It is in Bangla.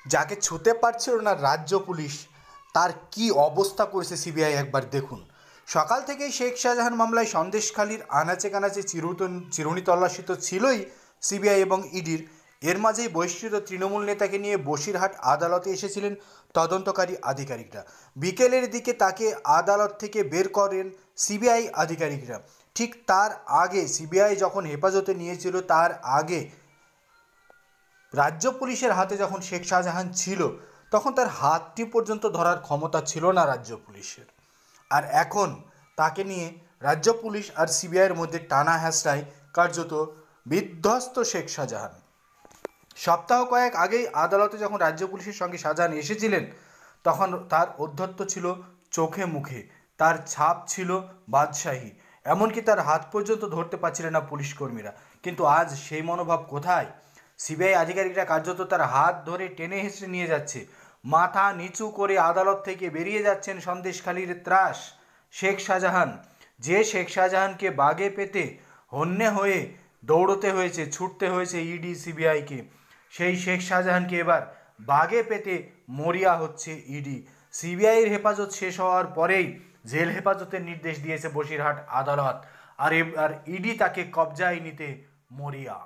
যাকে ছুঁতে পারছিল না রাজ্য পুলিশ, তার কি অবস্থা করেছে সিবিআই একবার দেখুন। সকাল থেকেই শেখ শাহজাহান মামলায় সন্দেশখালির আনাচে কানাচে চিরুনি তল্লাশি তো ছিলই সিবিআই এবং ইডির। এর মাঝেই বহিষ্কৃত তৃণমূল নেতাকে নিয়ে বসিরহাট আদালতে এসেছিলেন তদন্তকারী আধিকারিকরা। বিকেলের দিকে তাকে আদালত থেকে বের করেন সিবিআই আধিকারিকরা। ঠিক তার আগে সিবিআই যখন হেফাজতে নিয়েছিল, তার আগে রাজ্য পুলিশের হাতে যখন শেখ শাহজাহান ছিল, তখন তার হাতটি পর্যন্ত ধরার ক্ষমতা ছিল না রাজ্য পুলিশের। আর এখন তাকে নিয়ে রাজ্য পুলিশ আর সিবিআইয়ের মধ্যে টানা হেঁচড়ায় কার্যত বিধ্বস্ত শেখ শাহজাহান। সপ্তাহ কয়েক আগেই আদালতে যখন রাজ্য পুলিশের সঙ্গে শাহজাহান এসেছিলেন, তখন তার ঔদ্ধত্য ছিল চোখে মুখে, তার ছাপ ছিল বাদশাহী, এমনকি তার হাত পর্যন্ত ধরতে পারছিলেন না পুলিশ কর্মীরা। কিন্তু আজ সেই মনোভাব কোথায়? সিবিআই আধিকারিকরা কার্যত তার হাত ধরে টেনে হেঁচড়ে নিয়ে যাচ্ছে। মাথা নিচু করে আদালত থেকে বেরিয়ে যাচ্ছেন সন্দেশখালির ত্রাস শেখ শাহজাহান। যে শেখ শাহজাহানকে বাগে পেতে হন্যে হয়ে দৌড়তে হয়েছে, ছুটতে হয়েছে ইডি সিবিআইকে, সেই শেখ শাহজাহানকে এবার বাগে পেতে মরিয়া হচ্ছে ইডি। সিবিআইয়ের হেফাজত শেষ হওয়ার পরেই জেল হেফাজতের নির্দেশ দিয়েছে বসিরহাট আদালত, আর ইডি তাকে কবজায় নিতে মরিয়া।